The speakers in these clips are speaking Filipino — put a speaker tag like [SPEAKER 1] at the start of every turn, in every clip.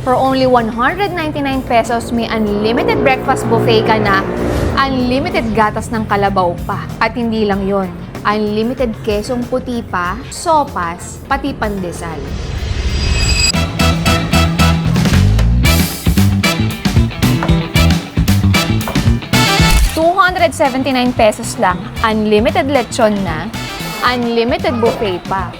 [SPEAKER 1] For only 199 pesos, may unlimited breakfast buffet ka na, unlimited gatas ng kalabaw pa. At hindi lang yon, unlimited kesong puti pa, sopas, pati pandesal. ₱279 lang, unlimited lechon na, unlimited buffet pa.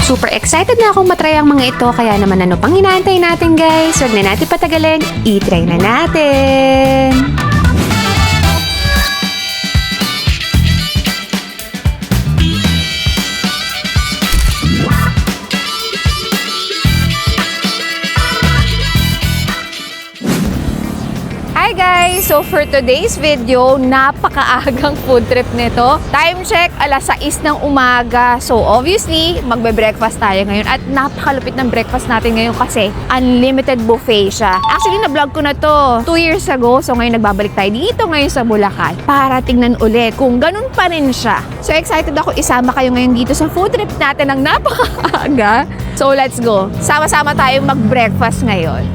[SPEAKER 1] Super excited na akong matry ang mga ito, kaya naman ano pang inaantay natin guys? Huwag na natin patagalin, i-try na natin! Hi guys! So for today's video, napakaagang food trip nito. Time check, alas 6 ng umaga. So obviously, magbe-breakfast tayo ngayon. At napakalupit ng breakfast natin ngayon kasi unlimited buffet siya. Actually, na-vlog ko na to 2 years ago. So ngayon, nagbabalik tayo dito ngayon sa Bulacan para tingnan ulit kung ganun pa rin siya. So excited ako isama kayo ngayon dito sa food trip natin ng napakaaga. So let's go. Sama-sama tayong mag-breakfast ngayon.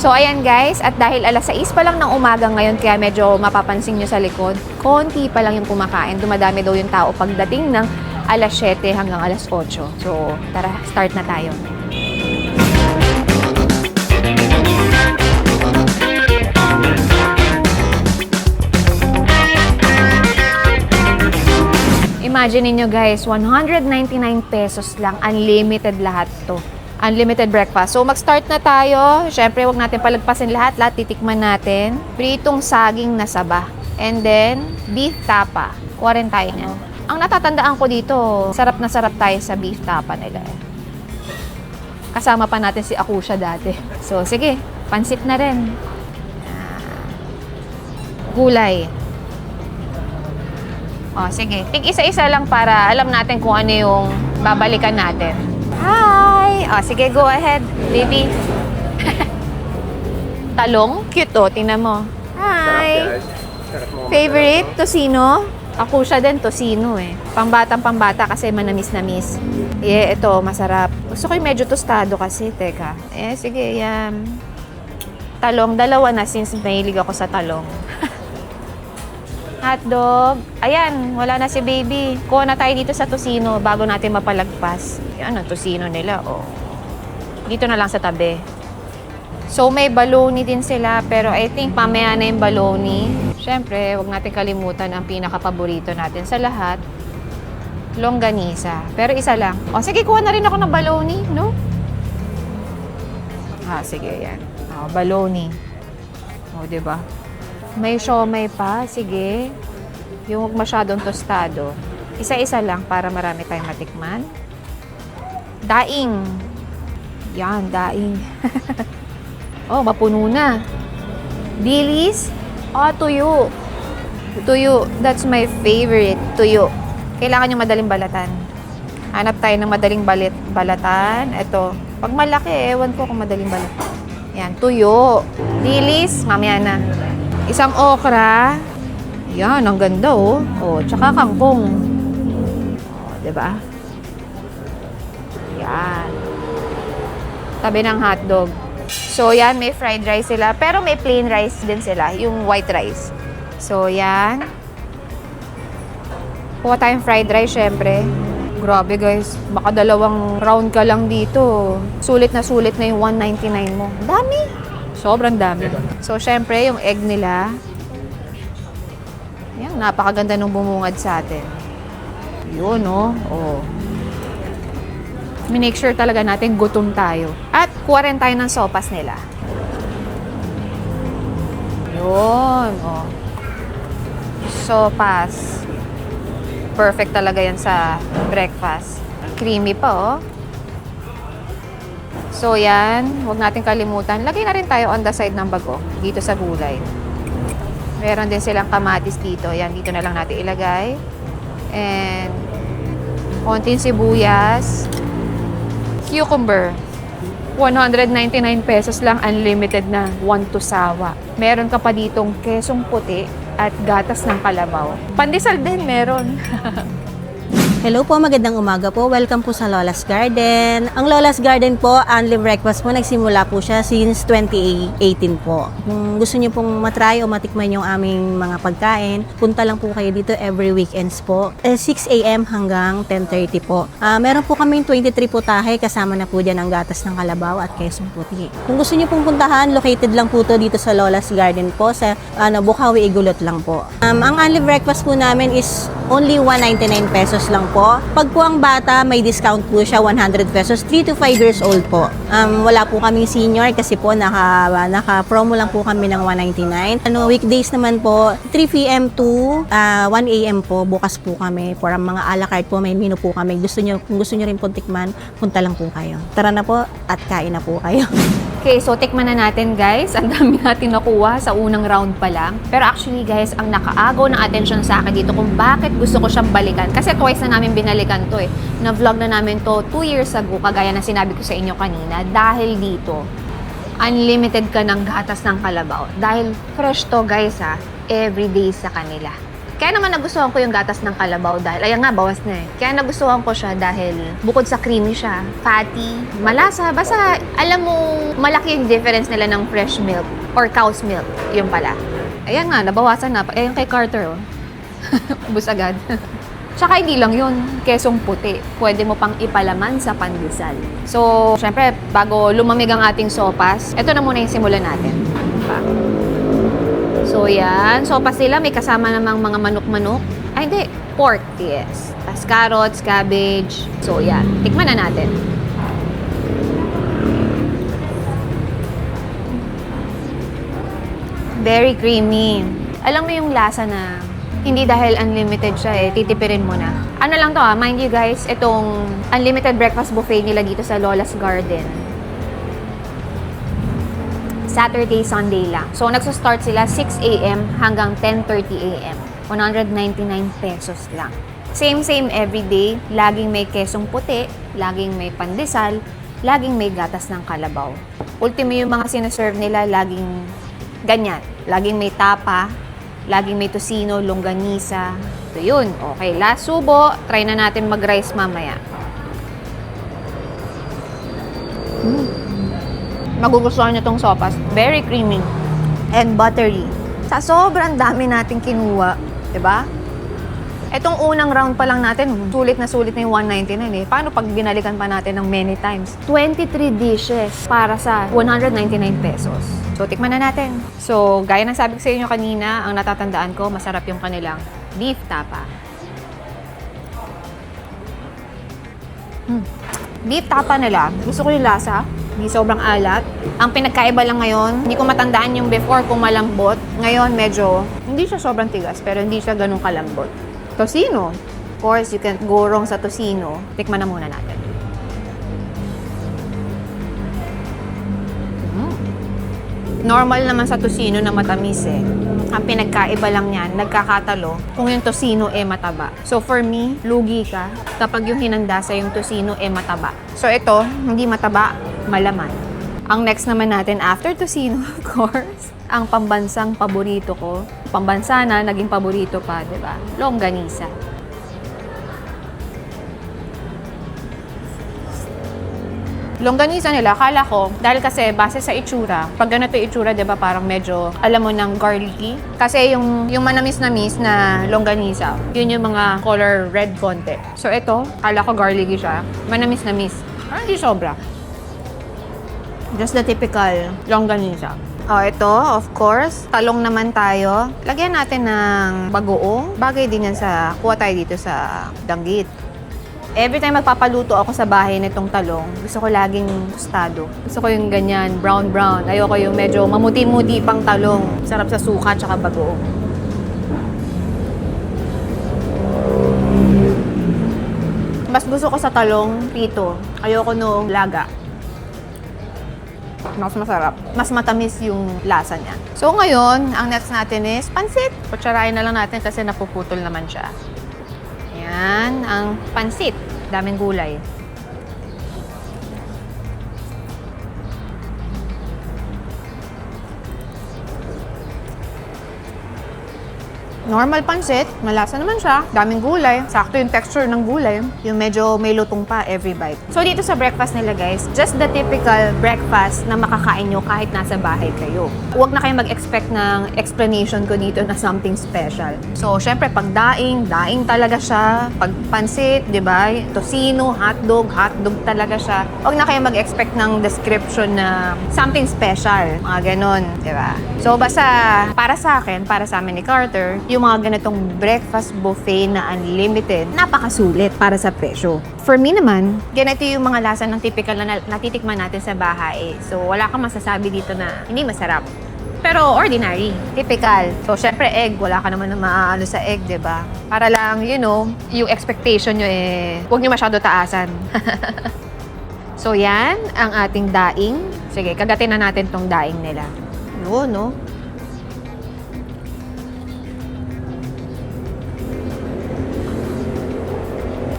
[SPEAKER 1] So ayan guys, at dahil alas 6 pa lang ng umaga ngayon, kaya medyo mapapansin nyo sa likod, konti pa lang yung kumakain. Dumadami daw yung tao pagdating ng alas 7 hanggang alas 8. So tara, start na tayo. Imagine niyo guys, 199 pesos lang, unlimited lahat to. Unlimited breakfast. So, mag-start na tayo. Siyempre, huwag natin palagpasin lahat. Lahat titikman natin. Pritong saging na saba. And then, beef tapa. Kuwarin tayo niyan. Ang natatandaan ko dito, sarap na sarap tayo sa beef tapa nila. Kasama pa natin si Akusha dati. So, sige. Pansit na rin. Gulay. O, sige. Tig isa-isa lang para alam natin kung ano yung babalikan natin. Hi! O, sige, go ahead, baby. Talong? Cute, oh. Tingnan mo. Hi! Favorite? Tocino? Ako siya din, tocino eh. Pambata kasi manamis-namis. Ito, masarap. Gusto ko yung medyo tostado kasi, teka. Sige, yan. Talong, dalawa na since mahilig ako sa talong. Hotdog. Ayan, wala na si baby. Kuha na tayo dito sa tocino bago natin mapalagpas. Yan ang tocino nila, oh. Dito na lang sa tabi. So, may bologna din sila, pero I think mamaya na yung bologna. Siyempre, huwag natin kalimutan ang pinaka-paborito natin sa lahat. Longganisa. Pero isa lang. O, sige, kuha na rin ako ng bologna, no? Sige, yan. Bologna. O, diba? May siomay pa, sige. Yung huwag masyadong tostado. Isa-isa lang para marami tayong matikman. Daing. Yan, daing. Oh, mapuno na. Dilis. Tuyo. Tuyo. That's my favorite. Tuyo. Kailangan yung madaling balatan. Hanap tayo ng madaling balatan. Ito. Pag malaki, ewan ko kung madaling balatan. Yan, tuyo. Dilis, mamaya na. Isang okra. Yan, ang ganda oh. Tsaka kangkong. Diba? Yan. Tabi ng hotdog. So, yan, may fried rice sila. Pero may plain rice din sila, yung white rice. So, yan. Kuha tayong fried rice, syempre. Grabe guys, baka dalawang round ka lang dito. Sulit na yung 199 mo. Dami! Sobrang dami. So, syempre, yung egg nila. Yan, napakaganda nung bumungad sa atin. Yun, oh. Make sure talaga natin gutom tayo. At kuha rin tayo ng sopas nila. Yun, oh. Sopas. Perfect talaga yan sa breakfast. Creamy pa, oh. So, yan. Huwag natin kalimutan. Lagay na rin tayo on the side ng bago. Dito sa gulay. Meron din silang kamatis dito. Yan, dito na lang natin ilagay. And konting sibuyas, cucumber. 199 pesos lang, unlimited na, 1 to sawa. Meron ka pa ditong kesong puti at gatas ng kalabaw. Pandesal din meron.
[SPEAKER 2] Hello po, magandang umaga po. Welcome po sa Lola's Garden. Ang Lola's Garden po, Only Breakfast po, nagsimula po siya since 2018 po. Kung gusto niyo pong matry o matikman yung aming mga pagkain, punta lang po kayo dito every weekends po. 6 a.m. hanggang 10:30 po. Meron po kaming 23 putahe, kasama na po dyan ang gatas ng kalabaw at kesong puti. Kung gusto niyo pong puntahan, located lang po to dito sa Lola's Garden po, sa Bukawi, Igulot lang po. Ang Only Breakfast po namin is only 199 pesos lang po. Pag po ang bata, may discount po siya, 100 pesos, 3 to 5 years old po. Wala po kaming senior kasi po naka-promo lang po kami ng 199. Weekdays naman po, 3 p.m. to 1 a.m. po, bukas po kami. For ang mga a la carte po, may menu po kami. Kung gusto nyo rin po tikman, punta lang po kayo. Tara na po at kain na po kayo.
[SPEAKER 1] Okay, so tikman na natin guys. Ang dami natin nakuha sa unang round pa lang. Pero actually guys, ang nakaagaw ng attention sa akin dito kung bakit gusto ko siyang balikan. Kasi twice na namin binalikan to eh. Na-vlog na namin to 2 years ago, kagaya na sinabi ko sa inyo kanina. Dahil dito, unlimited ka ng gatas ng kalabaw. Dahil fresh to guys ha, everyday sa kanila. Kaya naman nagustuhan ko yung gatas ng kalabaw dahil, ayan nga, bawas na eh. Kaya nagustuhan ko siya dahil bukod sa creamy siya, fatty, malasa, basta alam mo, malaki yung difference nila ng fresh milk or cow's milk, yun pala. Ayan nga, nabawasan na. Ayan kay Carter, oh. Ubus agad. Tsaka hindi lang yun, kesong puti. Pwede mo pang ipalaman sa pandesal. So, syempre, bago lumamig ang ating sopas, ito na muna yung simulan natin. Diba? So, yan. Sopas nila, may kasama namang mga manok-manok. Ay, hindi. Pork, yes. Tapos carrots, cabbage. So, yan. Tikman na natin. Very creamy. Alam mo yung lasa na hindi dahil unlimited siya eh, titipirin mo na. Ano lang to mind you guys, itong unlimited breakfast buffet nila dito sa Lola's Garden. Saturday, Sunday lang. So, nagsa-start sila 6 a.m. hanggang 10:30 a.m. 199 pesos lang. Same everyday. Laging may kesong puti, laging may pandesal, laging may gatas ng kalabaw. Ultimo yung mga sinaserve nila, laging ganyan. Laging may tapa, laging may tosino, longganisa. So, yun. Okay, last subo. Try na natin mag-rice mamaya. Magugustuhan nyo tong sopas. Very creamy and buttery. Sa sobrang dami natin kinuha, diba? Etong unang round pa lang natin, sulit na yung 199 eh. Paano pag binalikan pa natin ng many times? 23 dishes para sa 199 pesos. So, tikman na natin. So, gaya ng sabi ko sa inyo kanina, ang natatandaan ko, masarap yung kanilang beef tapa. Beef tapa nila, gusto ko yung lasa. Hindi sobrang alat. Ang pinagkaiba lang ngayon, hindi ko matandaan yung before kung malambot. Ngayon, medyo, hindi siya sobrang tigas, pero hindi siya ganun kalambot. Tocino. Of course, you can't go wrong sa tocino. Tikman na muna natin. Normal naman sa tocino na matamis eh. Ang pinagkaiba lang yan, nagkakatalo kung yung tocino mataba. So for me, lugi ka kapag yung hinanda sa yung tocino mataba. So ito, hindi mataba, malaman. Ang next naman natin after tocino, of course, ang pambansang paborito ko. Pambansa na, naging paborito pa, di ba? Longganisa. Longganisa nila, akala ko, dahil kasi base sa itsura, pag ganito yung itsura, di ba, parang medyo, alam mo, ng garlicky. Kasi yung manamis-namis na longganisa, yun yung mga color red konti. So ito, akala ko garlicky siya, manamis-namis. Parang hindi sobra. Just the typical longganisa. Oh, ito, of course, talong naman tayo. Lagyan natin ng bagoong. Bagay din yan sa, kuha tayo dito sa danggit. Every time magpapaluto ako sa bahay nitong talong, gusto ko laging tostado. Gusto ko yung ganyan, brown-brown. Ayoko yung medyo mamuti-muti pang talong. Sarap sa suka tsaka bagoong. Mas gusto ko sa talong, prito. Ayoko nung laga. Mas masarap. Mas matamis yung lasa niya. So ngayon, ang next natin is pansit. Kutsarain na lang natin kasi napuputol naman siya. Yan, ang pansit. Daming gulay. Normal pansit, malasa naman siya. Daming gulay. Sakto yung texture ng gulay. Yung medyo may lutong pa every bite. So dito sa breakfast nila guys, just the typical breakfast na makakain nyo kahit nasa bahay kayo. Huwag na kayo mag-expect ng explanation ko dito na something special. So syempre pag daing talaga siya. Pag pansit, di ba? Tocino, hotdog talaga siya. Huwag na kayo mag-expect ng description na something special. Mga ganon, di ba? So basta para sa akin, para sa amin ni Carter, yung mga ganitong breakfast buffet na unlimited, napakasulit para sa presyo. For me naman, ganito yung mga lasa ng typical na natitikman natin sa bahay. So, wala kang masasabi dito na hindi masarap. Pero ordinary, typical. So, syempre egg, wala ka naman na maaano sa egg, di ba? Para lang, you know, yung expectation nyo huwag nyo masyado taasan. So, yan ang ating daing. Sige, kagatin na natin tong daing nila. No?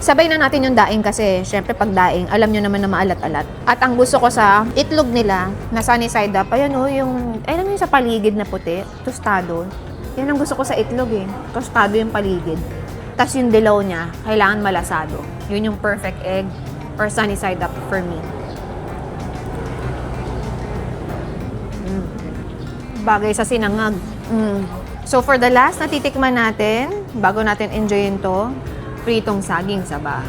[SPEAKER 1] Sabay na natin yung daing kasi syempre pag daing, alam nyo naman na maalat-alat. At ang gusto ko sa itlog nila, na sunny side up, ayan o, yung sa paligid na puti, tostado. Yan ang gusto ko sa itlog Tostado yung paligid. Tapos yung dilaw niya, kailangan malasado. Yun yung perfect egg or sunny side up for me. Bagay sa sinangag. So for the last na titikman natin, bago natin enjoyin to, pritong saging saba.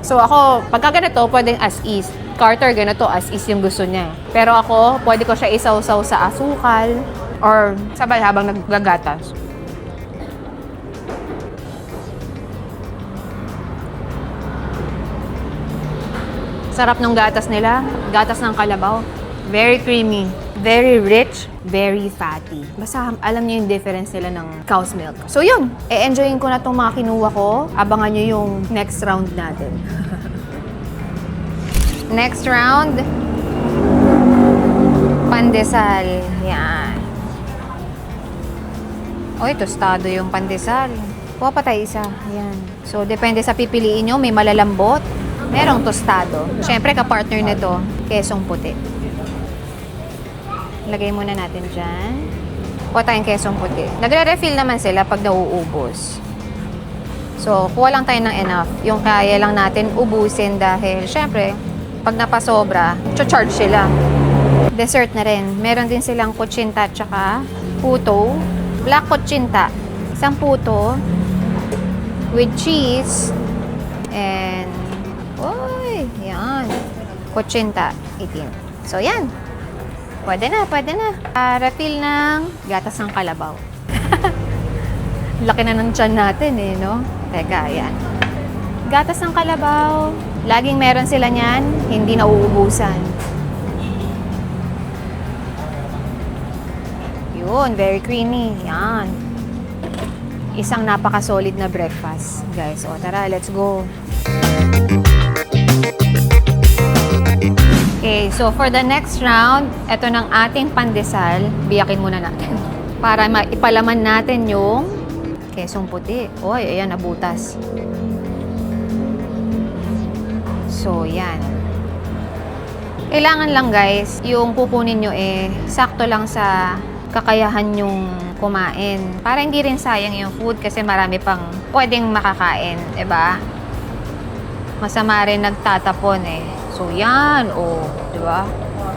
[SPEAKER 1] So ako, pagka ganito, pwedeng as is. Carter, ganito as is yung gusto niya. Pero ako, pwede ko siya isaw-saw sa asukal or sabay habang naglagatas. Sarap ng gatas nila. Gatas ng kalabaw. Very creamy. Very rich, very fatty. Basta alam niyo yung difference nila ng cow's milk. So yun, e-enjoyin ko na itong mga kinuha ko. Abangan niyo yung next round natin. Next round, pandesal. Yan. Oy, tostado yung pandesal. Kuha pa tayo isa. Yan. So, depende sa pipiliin nyo. May malalambot, merong tostado. Siyempre, kapartner nito, kesong puti. Lagay muna natin dyan. Kuha tayong kesong puti. Nagre-refill naman sila pag nauubos. So, kuha lang tayo ng enough. Yung kaya lang natin ubusin dahil, syempre, pag napasobra, charge sila. Dessert na rin. Meron din silang kutsinta at saka puto. Black kutsinta. Isang puto with cheese. And, yan. Kutsinta, 18. So, yan. Pwede na. Refill ng gatas ng kalabaw. Laki na ng tiyan natin no? Teka, yan. Gatas ng kalabaw. Laging meron sila niyan. Hindi nauubusan. Yun, very creamy. Yan. Isang napaka-solid na breakfast, guys. O, tara, let's go. Okay, so for the next round, ito ng ating pandesal, biyakin muna natin. Para maipalaman natin yung kesong puti. Oy, ayan, nabutas. So, yan. Kailangan lang guys, yung pupunin nyo sakto lang sa kakayahan yung kumain. Para hindi rin sayang yung food kasi marami pang pwedeng makakain, diba? Masama rin nagtatapon So, yan. Diba?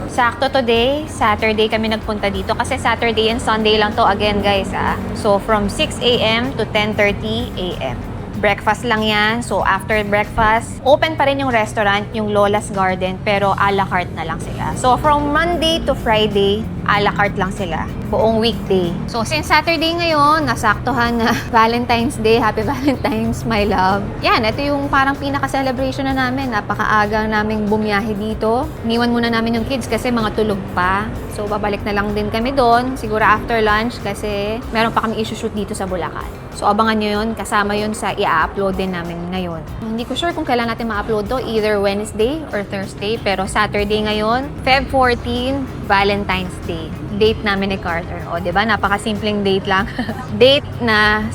[SPEAKER 1] Sakto today, Saturday kami nagpunta dito. Kasi Saturday and Sunday lang to again, guys, So, from 6 a.m. to 10:30 a.m. Breakfast lang yan. So, after breakfast, open pa rin yung restaurant, yung Lola's Garden, pero a la carte na lang sila. So, from Monday to Friday, a la carte lang sila. Buong weekday. So, since Saturday ngayon, nasaktuhan na Valentine's Day. Happy Valentine's, my love. Yan, ito yung parang pinaka-celebration na namin. Napakaaga naming bumiyahe dito. Iniwan muna namin yung kids kasi mga tulog pa. So, babalik na lang din kami doon. Siguro after lunch kasi meron pa kami issue-shoot dito sa Bulacan. So, abangan nyo yun. Kasama yun sa i-upload din namin ngayon. Hindi ko sure kung kailan natin ma-upload to. Either Wednesday or Thursday. Pero Saturday ngayon, Feb 14, Valentine's Day. Date namin ni Carter. O, diba? Napakasimpleng date lang. Date na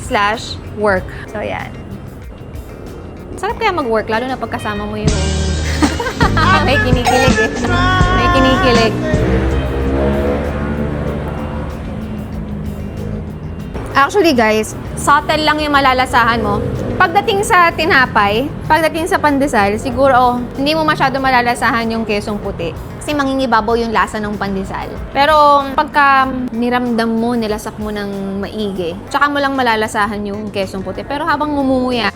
[SPEAKER 1] /work. So, yan. Sarap kaya mag-work, lalo na pagkasama mo yung... May kinikilig eh. May kinikilig. Actually guys, subtle lang yung malalasahan mo. Pagdating sa tinapay, pagdating sa pandesal, siguro hindi mo masyado malalasahan yung kesong puti. Kasi mangingibabaw yung lasa ng pandesal. Pero pagka niramdam mo, nilasak mo ng maigi, tsaka mo lang malalasahan yung kesong puti. Pero habang mumumuya,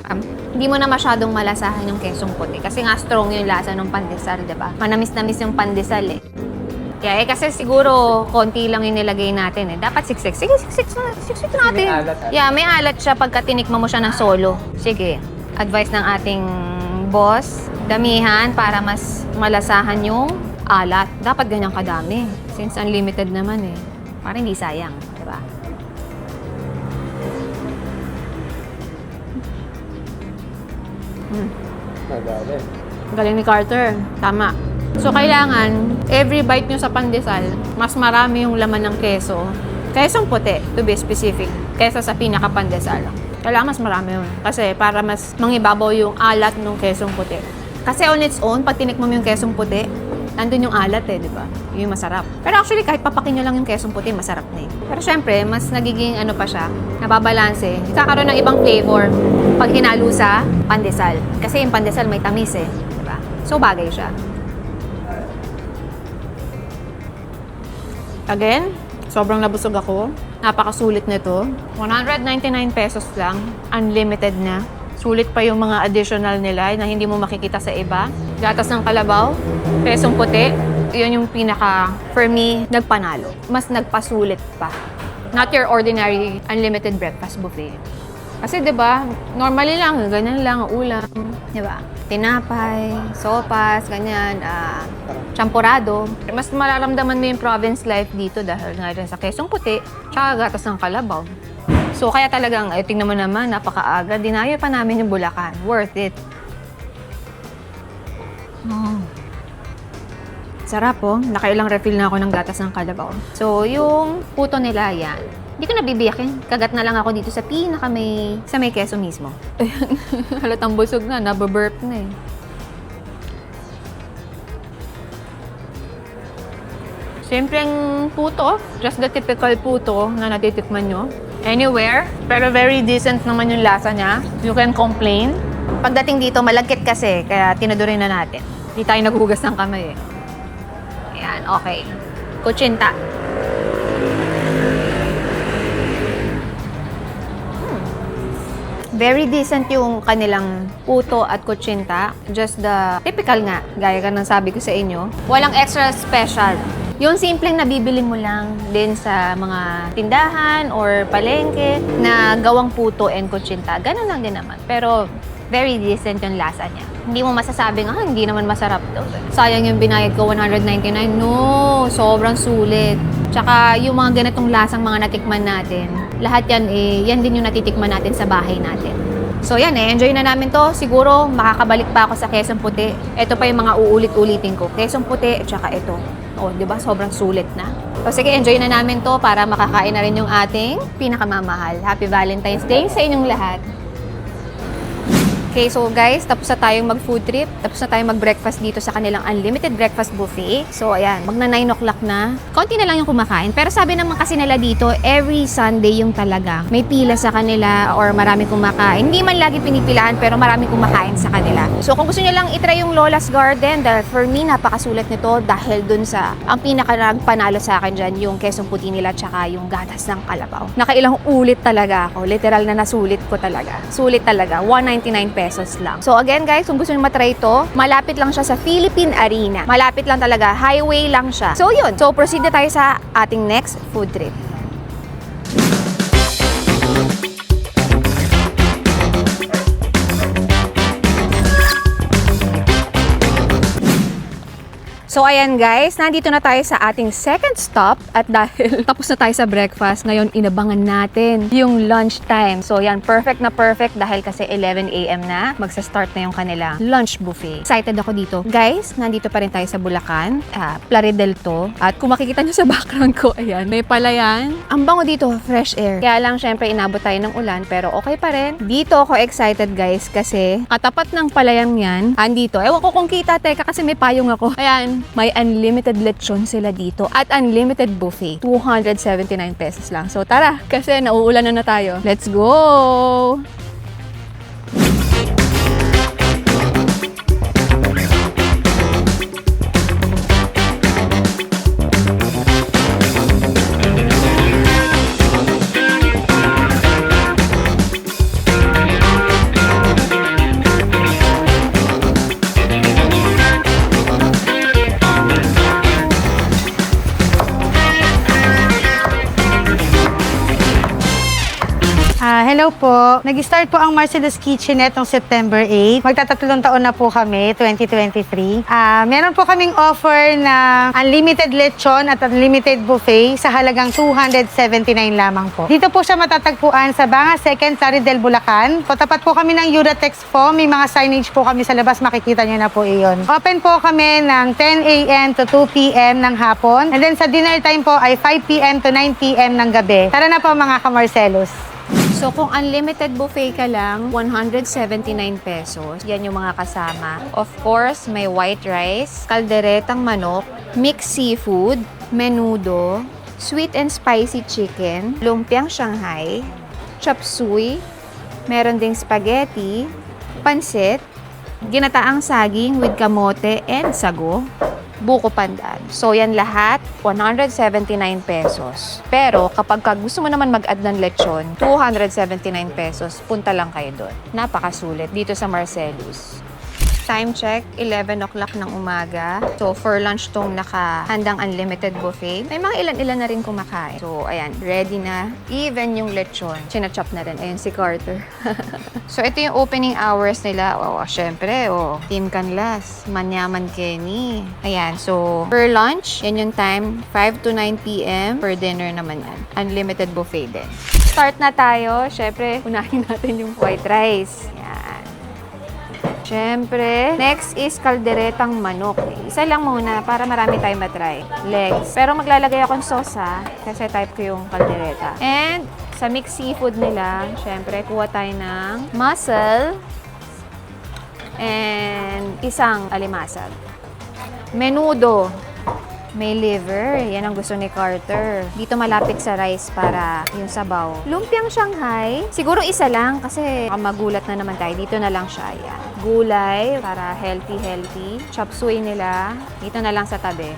[SPEAKER 1] hindi mo na masyadong malasahan yung kesong puti. Kasi nga strong yung lasa ng pandesal, diba? Manamis-namis yung pandesal eh. Yeah, kasi siguro konti lang yung nilagay natin eh. Dapat siksik. Sige, siksik natin.
[SPEAKER 3] May alat,
[SPEAKER 1] Yeah, may alat siya pagka tinikman mo siya ng solo. Sige, advice ng ating boss, damihan para mas malasahan yung alat. Dapat ganyan kadami. Since unlimited naman eh. Para hindi sayang, di ba?
[SPEAKER 3] Nagale.
[SPEAKER 1] Galing ni Carter. Tama. So, kailangan, every bite nyo sa pandesal, mas marami yung laman ng keso. Kesong puti, to be specific, kesa sa pinaka-pandesal. Kailangan mas marami yun. Kasi para mas mangibabaw yung alat ng kesong puti. Kasi on its own, pag tinikman mo yung kesong puti, nandun yung alat eh, di ba? Yun yung masarap. Pero actually, kahit papakin nyo lang yung kesong puti, masarap na eh. Pero syempre, mas nagiging ano pa siya, nababalanse. Kakaroon ng ibang flavor pag hinalo sa pandesal. Kasi yung pandesal may tamis eh, di ba? So, bagay siya. Again, sobrang nabusog ako. Napakasulit nito. 199 pesos lang. Unlimited na. Sulit pa yung mga additional nila na hindi mo makikita sa iba. Gatas ng kalabaw, pesong puti. Yun yung pinaka, for me, nagpanalo. Mas nagpasulit pa. Not your ordinary unlimited breakfast buffet. Kasi 'di ba, normally lang, ganyan lang ang ulam, 'di ba? Tinapay, sopas, ganyan, champurado. Mas mararamdaman mo yung province life dito dahil nga rin sa kesong puti, tsaka gatas ng kalabaw. So kaya talagang, tingnan mo naman, napakaaga. Dinayo pa namin yung Bulacan. Worth it. Oh. Sarap oh. Nakailang refill na ako ng gatas ng kalabaw. So yung puto nila yan. Hindi ko nabibiyakin. Kagat na lang ako dito sa sa may keso mismo. Halatang busog na, nababurp na eh. Simpleng puto, just the typical puto na natitikman nyo. Anywhere, pero very decent naman yung lasa niya. You can complain. Pagdating dito, malagkit kasi, kaya tinudurin na natin. Hindi tayo naghugas ng kamay eh. Ayan, okay. Kutsinta. Very decent yung kanilang puto at kutsinta. Just the typical nga, gaya ka ng sabi ko sa inyo. Walang extra special. Yung simpleng nabibili mo lang din sa mga tindahan or palengke na gawang puto and kutsinta. Ganun lang din naman. Pero very decent yung lasa niya. Hindi mo masasabing, hindi naman masarap daw. Sayang yung binayad ko, 199. No, sobrang sulit. Tsaka yung mga ganitong lasang mga natikman natin, lahat yan yan din yung natitikman natin sa bahay natin. So yan enjoy na namin to. Siguro makakabalik pa ako sa Quezon Puti. Ito pa yung mga uulit-ulitin ko. Quezon Puti at saka ito. O, di ba? Sobrang sulit na. So sige, enjoy na namin to para makakain na rin yung ating pinakamamahal. Happy Valentine's Day sa inyong lahat. Okay, so guys, tapos na tayong mag-food trip. Tapos na tayong mag-breakfast dito sa kanilang unlimited breakfast buffet. So, ayan, magna 9 o'clock na. Konti na lang yung kumakain. Pero sabi naman kasi nila dito, every Sunday yung talaga. May pila sa kanila or marami kumakain. Hindi man lagi pinipilahan, pero marami kumakain sa kanila. So, kung gusto nyo lang itry yung Lola's Garden, dahil for me, napakasulit nito dahil dun sa, ang pinaka-panalo sa akin dyan, yung kesong puti nila tsaka yung gatas ng kalabaw. Nakailang ulit talaga ako. Literal na nasulit ko talaga. Sulit talaga. 199 pesos lang. So again guys, kung gusto nyo matry ito, malapit lang siya sa Philippine Arena. Malapit lang talaga, highway lang siya. So yun, so proceed na tayo sa ating next food trip. So ayan guys, nandito na tayo sa ating second stop at dahil tapos na tayo sa breakfast, ngayon inabangan natin yung lunch time. So yan, perfect na perfect dahil kasi 11 a.m. na, magsa-start na yung kanila lunch buffet. Excited ako dito. Guys, nandito pa rin tayo sa Bulacan, Plaridel to. At kung makikita nyo sa background ko, ayan, may palayan. Ang bango dito, fresh air. Kaya lang syempre inabot tayo ng ulan pero okay pa rin. Dito ako excited guys kasi katapat ng palayan yan, andito. Ewan ko kung kita, teka kasi may payong ako. Ayan, may unlimited lechon sila dito at unlimited buffet. 279 pesos lang. So tara, kasi nauulan na tayo. Let's go!
[SPEAKER 3] Hello po. Nag-start po ang Marcelo's Kitchen netong September 8. Magtatatlong taon na po kami, 2023. Meron po kaming offer na unlimited lechon at unlimited buffet sa halagang 279 lamang po. Dito po siya matatagpuan sa Banga 2nd, Plaridel, Bulacan. Tapat po kami ng Uratex po. May mga signage po kami sa labas. Makikita nyo na po iyon. Open po kami ng 10 a.m. to 2 p.m. ng hapon. And then sa dinner time po ay 5 p.m. to 9 p.m. ng gabi. Tara na po mga ka-Marcelos.
[SPEAKER 1] So, kung unlimited buffet ka lang, 179 pesos. Yan yung mga kasama. Of course, may white rice, kalderetang manok, mixed seafood, menudo, sweet and spicy chicken, lumpiang Shanghai, chop suey, meron ding spaghetti, pansit, ginataang saging with kamote and sago, buko pandan. So, yan lahat, 179 pesos. Pero, kapag gusto mo naman mag-add ng lechon, 279 pesos, punta lang kayo doon. Napakasulit dito sa Marcelo's. Time check, 11 o'clock ng umaga. So, for lunch tong nakahandang unlimited buffet. May mga ilan-ilan na rin kumakain. So, ayan, ready na. Even yung lechon, chinachop na rin. Ayan si Carter. So, ito yung opening hours nila. Syempre, Team Canlas, Manyaman Kenny. Ayan, so, per lunch, yan yung time, 5 to 9 p.m. Per dinner naman yan. Unlimited buffet din. Start na tayo. Syempre, unahin natin yung white rice. Yan. Siyempre, next is kalderetang manok. Isa lang muna para marami tayong matry. Legs. Pero maglalagay akong sauce kasi type ko yung kaldereta. And sa mixed seafood nila, siyempre, kuha tayo ng mussel and isang alimasag. Menudo. May liver. Yan ang gusto ni Carter. Dito malapit sa rice para yung sabaw. Lumpiang Shanghai. Siguro isa lang kasi magulat na naman tayo. Dito na lang siya. Yan. Gulay para healthy. Chop suey nila. Dito na lang sa tabi.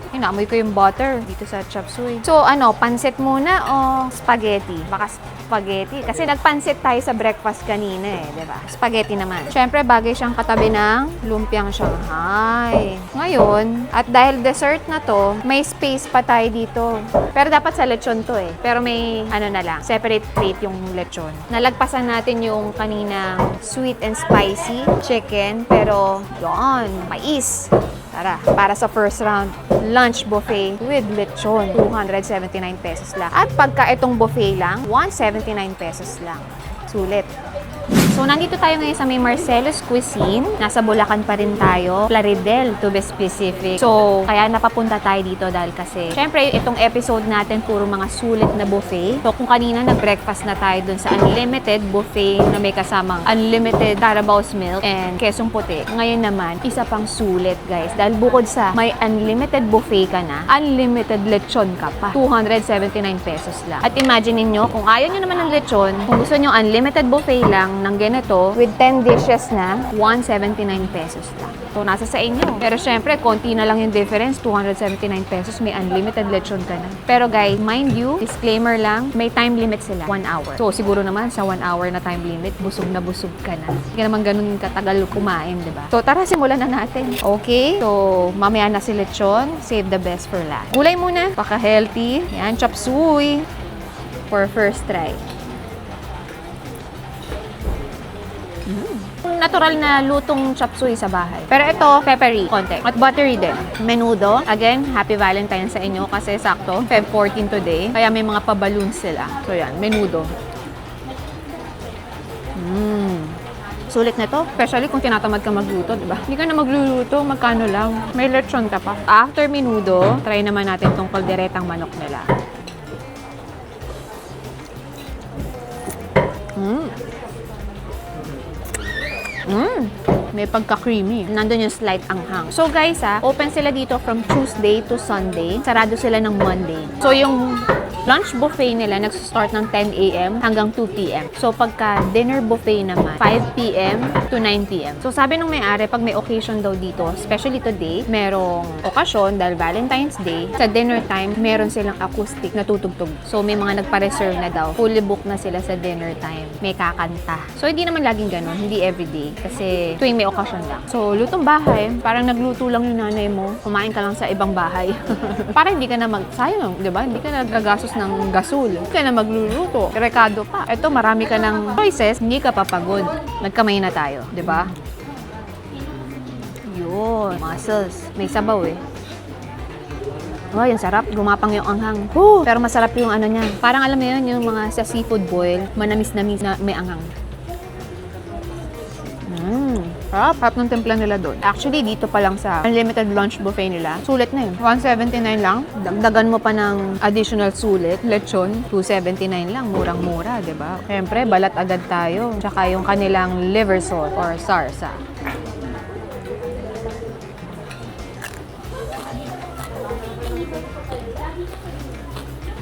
[SPEAKER 1] Inaamoy ko yung butter dito sa chop suey. So, pansit muna o spaghetti? Baka spaghetti. Kasi nagpansit tayo sa breakfast kanina diba? Spaghetti naman. Siyempre, bagay siyang katabi ng lumpiang Shanghai. Ngayon, at dahil dessert na to, may space pa tayo dito. Pero dapat sa lechon to Pero may, na lang, separate plate yung lechon. Nalagpasan natin yung kaninang sweet and spicy chicken. Pero, yun, mais. Tara, para sa first round, lunch buffet with lechon, 279 pesos lang. At pagka itong buffet lang, 179 pesos lang. Sulit. So, nandito tayo ngayon sa may Marcelo's Cuisine. Nasa Bulacan pa rin tayo. Plaridel, to be specific. So, kaya napapunta tayo dito dahil kasi, syempre, itong episode natin, puro mga sulit na buffet. So, kung kanina nag-breakfast na tayo dun sa unlimited buffet na may kasamang unlimited Carabao's milk and kesong puti. Ngayon naman, isa pang sulit, guys. Dahil bukod sa may unlimited buffet ka na, unlimited lechon ka pa. 279 pesos lang. At imagine niyo kung ayaw nyo naman ng lechon, kung gusto nyo unlimited buffet lang ng ganito, with 10 dishes na, 179 pesos lang. So, nasa sa inyo. Pero syempre, konti na lang yung difference. 279 pesos, may unlimited lechon ka na. Pero guys, mind you, disclaimer lang, may time limit sila. 1 hour. So, siguro naman sa 1 hour na time limit, busog ka na. Hindi naman ganun katagal kumain, di ba? So, tara, simulan na natin. Okay? So, mamaya na si lechon. Save the best for last. Gulay muna. Paka-healthy. Yan, chop suey. For first try. Natural na lutong chop suey sa bahay. Pero ito, peppery, konti. At buttery din. Menudo. Again, happy Valentine's sa inyo kasi sakto, Feb 14 today. Kaya may mga pa-balloons sila. So yan, menudo. Sulit na to. Especially kung tinatamad ka magluto, di ba? Hindi ka na magluluto, magkano lang. May lechon ka pa. After menudo, try naman natin tong kalderetang manok nila. May pagka-creamy. Nandun yung slight anghang. So guys, open sila dito from Tuesday to Sunday. Sarado sila ng Monday. So yung lunch buffet nila nag-start ng 10 a.m. hanggang 2 p.m. So pagka dinner buffet naman, 5 p.m. to 9 p.m. So sabi nung may-ari, pag may occasion daw dito, especially today, merong okasyon dahil Valentine's Day, sa dinner time, meron silang acoustic na tutugtog. So may mga nagpa-reserve na daw. Fully book na sila sa dinner time. May kakanta. So hindi naman laging ganun, hindi everyday. Kasi tuwing may okasyon lang. So lutong bahay, parang nagluto lang yung nanay mo, kumain ka lang sa ibang bahay. Para hindi ka na sayang, di ba? Hindi ka nagagastos ng gasol. Hindi ka na magluluto. Rekado pa. Ito, marami ka ng choices, hindi ka papagod. Nagkamay na tayo, di ba? Yun, muscles. May sabaw eh. Oh, yung sarap. Gumapang yung anghang. Pero masarap yung ano niya. Parang alam mo yun, yung mga sa seafood boil, manamis-namis na may anghang. Sarap ng timpla nila doon. Actually, dito pa lang sa unlimited lunch buffet nila, sulit na yun. 179 lang. Dagdagan mo pa ng additional sulit. Lechon, 279 lang. Murang-mura, di ba? Siyempre, balat agad tayo. Tsaka yung kanilang liver salt or sarsa.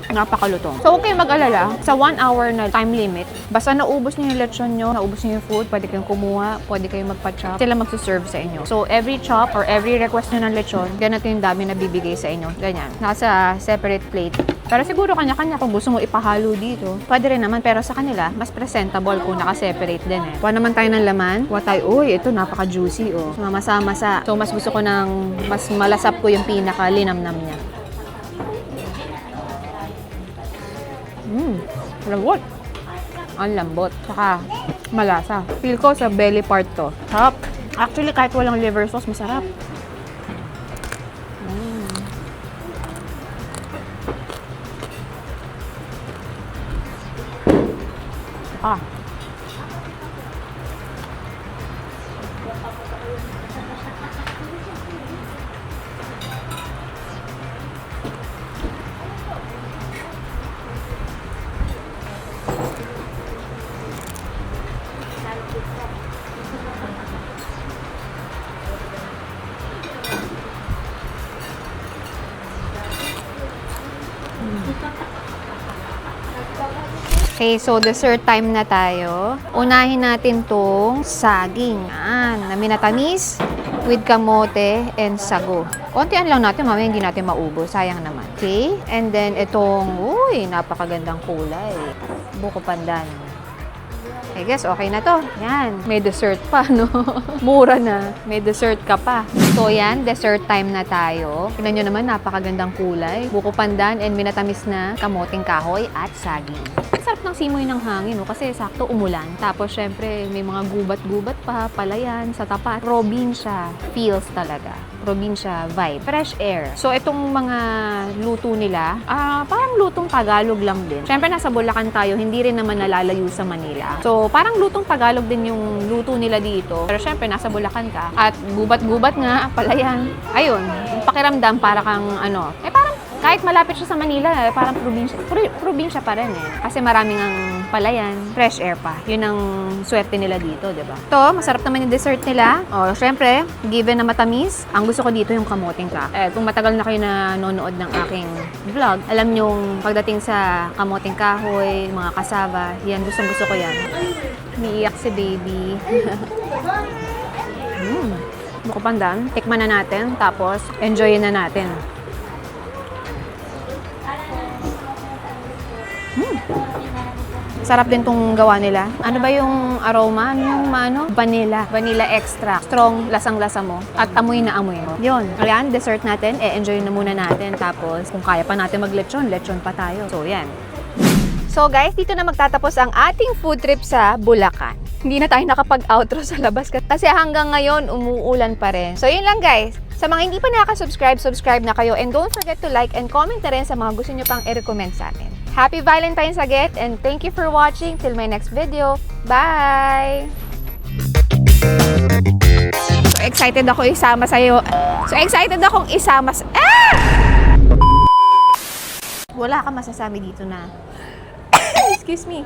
[SPEAKER 1] Napakalutong. So, huwag kayong mag-alala. Sa 1 hour na time limit, basta naubos niyo yung lechon nyo, naubos niyo yung food, pwede kayong kumuha, pwede kayong magpa-chop. Sila magsuserve sa inyo. So, every chop or every request nyo ng lechon, ganito yung dami na bibigay sa inyo. Ganyan. Nasa separate plate. Pero siguro kanya-kanya kung gusto mo ipahalo dito. Pwede rin naman, pero sa kanila, mas presentable kung naka-separate din eh. Kuha naman tayo ng laman. Kuha tayo, uy, ito napaka-juicy oh. Mamasa-masa. So, mas gusto ko mas malasap ko yung pinaka-linamnam niya. Lambot. Ang lambot. Saka malasa. Feel ko sa belly part to. Sarap. Actually, kahit walang liver sauce, masarap. Okay, so dessert time na tayo. Unahin natin tong saging. Na minatamis with kamote and sago. Kontian lang natin, mamaya hindi natin maubos. Sayang naman. Okay? And then itong, napakagandang kulay. Buko pandan. I guess okay na to. Yan. May dessert pa, no? Mura na. May dessert ka pa. So, yan. Dessert time na tayo. Tignan nyo naman, napakagandang kulay. Buko pandan and minatamis na kamoting kahoy at saging. Sarap ng simoy ng hangin, no? Kasi sakto umulan. Tapos, syempre, may mga gubat-gubat pa, palayan sa tapat. Probinsya feels talaga. Probinsya vibe. Fresh air. So, itong mga luto nila, parang lutong Tagalog lang din. Syempre, nasa Bulacan tayo, hindi rin naman nalalayo sa Manila. So, parang lutong Tagalog din yung luto nila dito. Pero syempre, nasa Bulacan ka. At gubat-gubat nga, palayan. Ayun, pakiramdam para kang parang kahit malapit siya sa Manila, parang probinsya pa rin eh. Kasi maraming ang palayan, fresh air pa. Yun ang swerte nila dito, di ba? Ito, masarap naman yung dessert nila. O, syempre, given na matamis, ang gusto ko dito yung kamoting kahoy. Kung matagal na kayo nanonood ng aking vlog, alam nyong pagdating sa kamoting kahoy, mga kasava, yan, gusto ko yan. Umiiyak si baby. Buko pandan. Tikman na natin, tapos enjoyin na natin. Sarap din tong gawa nila. Ano ba yung aroma? Yung vanilla. Vanilla extract. Strong, lasang-lasa mo. At amoy na amoy mo. Yun. Ayan, dessert natin. Enjoy na muna natin. Tapos, kung kaya pa natin maglechon, lechon pa tayo. So, yan. So guys, dito na magtatapos ang ating food trip sa Bulacan. Hindi na tayo nakapag-outro sa labas kasi hanggang ngayon umuulan pa rin. So yun lang guys. Sa mga hindi pa nakaka-subscribe, subscribe na kayo and don't forget to like and comment na rin sa mga gusto nyo pang i-recommend sa atin. Happy Valentine's again and thank you for watching. Till my next video. Bye! So excited ako isama sa'yo. So excited akong isama sa... Ah! Wala ka masasabi dito na... Excuse me.